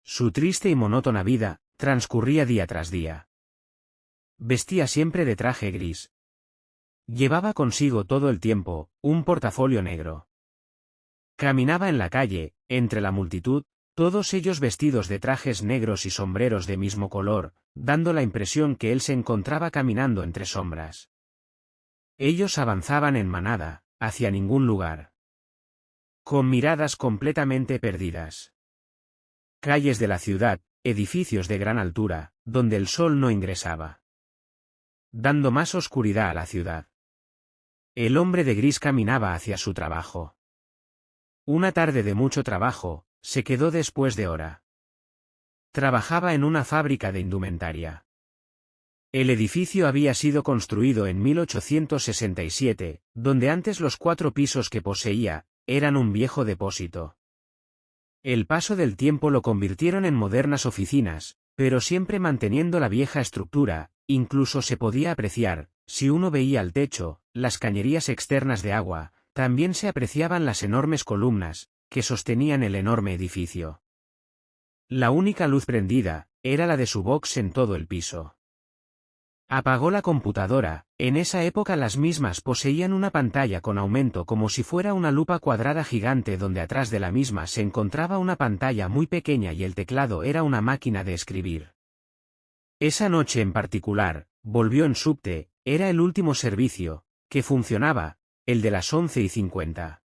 Su triste y monótona vida transcurría día tras día. Vestía siempre de traje gris. Llevaba consigo todo el tiempo un portafolio negro. Caminaba en la calle, entre la multitud, todos ellos vestidos de trajes negros y sombreros de mismo color, dando la impresión que él se encontraba caminando entre sombras. Ellos avanzaban en manada, hacia ningún lugar. Con miradas completamente perdidas. Calles de la ciudad, edificios de gran altura, donde el sol no ingresaba, dando más oscuridad a la ciudad. El hombre de gris caminaba hacia su trabajo. Una tarde de mucho trabajo, se quedó después de hora. Trabajaba en una fábrica de indumentaria. El edificio había sido construido en 1867, donde antes los 4 pisos que poseía eran un viejo depósito. El paso del tiempo lo convirtieron en modernas oficinas, pero siempre manteniendo la vieja estructura. Incluso se podía apreciar, si uno veía al techo, las cañerías externas de agua, también se apreciaban las enormes columnas que sostenían el enorme edificio. La única luz prendida era la de su box en todo el piso. Apagó la computadora. En esa época las mismas poseían una pantalla con aumento como si fuera una lupa cuadrada gigante donde atrás de la misma se encontraba una pantalla muy pequeña y el teclado era una máquina de escribir. Esa noche en particular, volvió en subte, era el último servicio que funcionaba, el de las 11:50.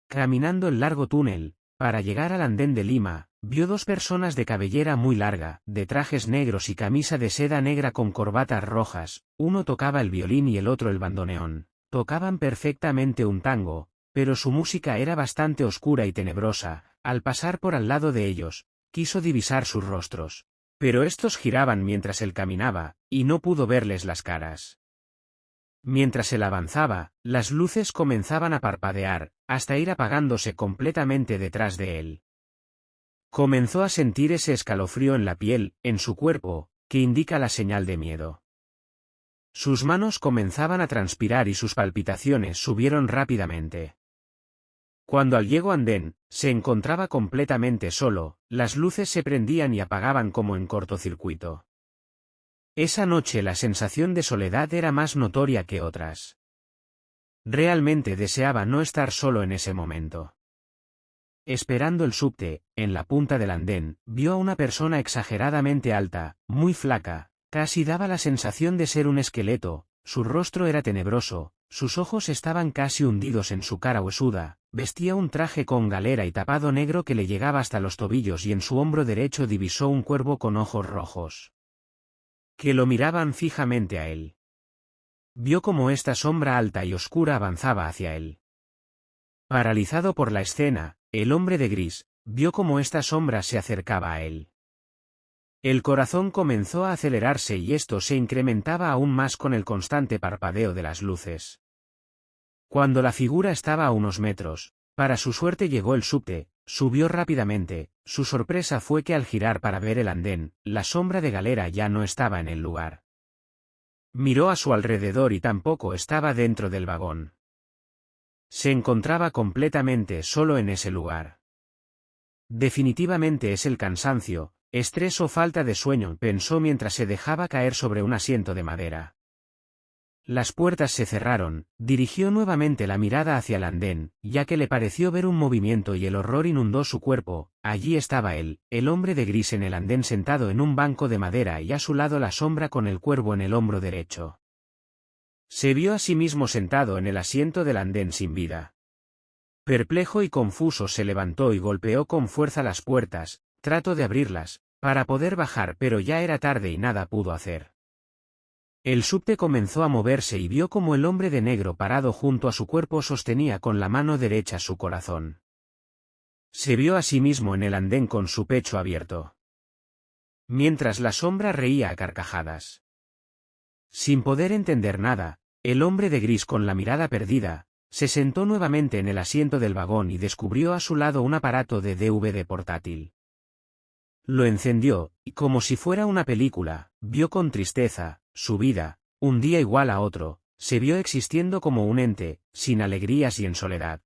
Caminando el largo túnel, para llegar al andén de Lima, vio 2 personas de cabellera muy larga, de trajes negros y camisa de seda negra con corbatas rojas. Uno tocaba el violín y el otro el bandoneón. Tocaban perfectamente un tango, pero su música era bastante oscura y tenebrosa. Al pasar por al lado de ellos, quiso divisar sus rostros. Pero estos giraban mientras él caminaba, y no pudo verles las caras. Mientras él avanzaba, las luces comenzaban a parpadear, hasta ir apagándose completamente detrás de él. Comenzó a sentir ese escalofrío en la piel, en su cuerpo, que indica la señal de miedo. Sus manos comenzaban a transpirar y sus palpitaciones subieron rápidamente. Cuando al llego andén, se encontraba completamente solo, las luces se prendían y apagaban como en cortocircuito. Esa noche la sensación de soledad era más notoria que otras. Realmente deseaba no estar solo en ese momento. Esperando el subte, en la punta del andén, vio a una persona exageradamente alta, muy flaca, casi daba la sensación de ser un esqueleto, su rostro era tenebroso, sus ojos estaban casi hundidos en su cara huesuda, vestía un traje con galera y tapado negro que le llegaba hasta los tobillos y en su hombro derecho divisó un cuervo con ojos rojos, que lo miraban fijamente a él. Vio cómo esta sombra alta y oscura avanzaba hacia él. Paralizado por la escena, el hombre de gris vio cómo esta sombra se acercaba a él. El corazón comenzó a acelerarse y esto se incrementaba aún más con el constante parpadeo de las luces. Cuando la figura estaba a unos metros, para su suerte llegó el subte, subió rápidamente. Su sorpresa fue que al girar para ver el andén, la sombra de galera ya no estaba en el lugar. Miró a su alrededor y tampoco estaba dentro del vagón. Se encontraba completamente solo en ese lugar. Definitivamente es el cansancio, estrés o falta de sueño, pensó mientras se dejaba caer sobre un asiento de madera. Las puertas se cerraron, dirigió nuevamente la mirada hacia el andén, ya que le pareció ver un movimiento y el horror inundó su cuerpo. Allí estaba él, el hombre de gris en el andén sentado en un banco de madera y a su lado la sombra con el cuervo en el hombro derecho. Se vio a sí mismo sentado en el asiento del andén sin vida. Perplejo y confuso se levantó y golpeó con fuerza las puertas, trató de abrirlas, para poder bajar pero ya era tarde y nada pudo hacer. El subte comenzó a moverse y vio como el hombre de negro parado junto a su cuerpo sostenía con la mano derecha su corazón. Se vio a sí mismo en el andén con su pecho abierto. Mientras la sombra reía a carcajadas. Sin poder entender nada, el hombre de gris con la mirada perdida, se sentó nuevamente en el asiento del vagón y descubrió a su lado un aparato de DVD portátil. Lo encendió, y como si fuera una película, vio con tristeza su vida, un día igual a otro, se vio existiendo como un ente, sin alegrías y en soledad.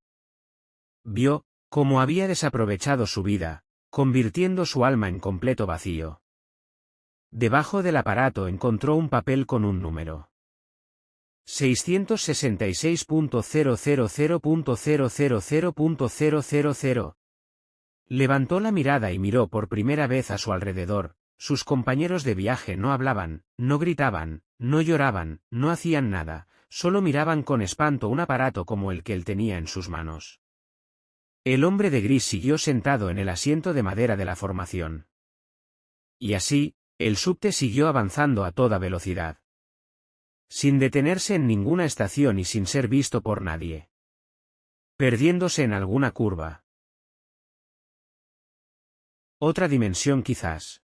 Vio cómo había desaprovechado su vida, convirtiendo su alma en completo vacío. Debajo del aparato encontró un papel con un número. 666.000.000.000. Levantó la mirada y miró por primera vez a su alrededor. Sus compañeros de viaje no hablaban, no gritaban, no lloraban, no hacían nada, solo miraban con espanto un aparato como el que él tenía en sus manos. El hombre de gris siguió sentado en el asiento de madera de la formación. Y así, el subte siguió avanzando a toda velocidad. Sin detenerse en ninguna estación y sin ser visto por nadie. Perdiéndose en alguna curva. Otra dimensión quizás.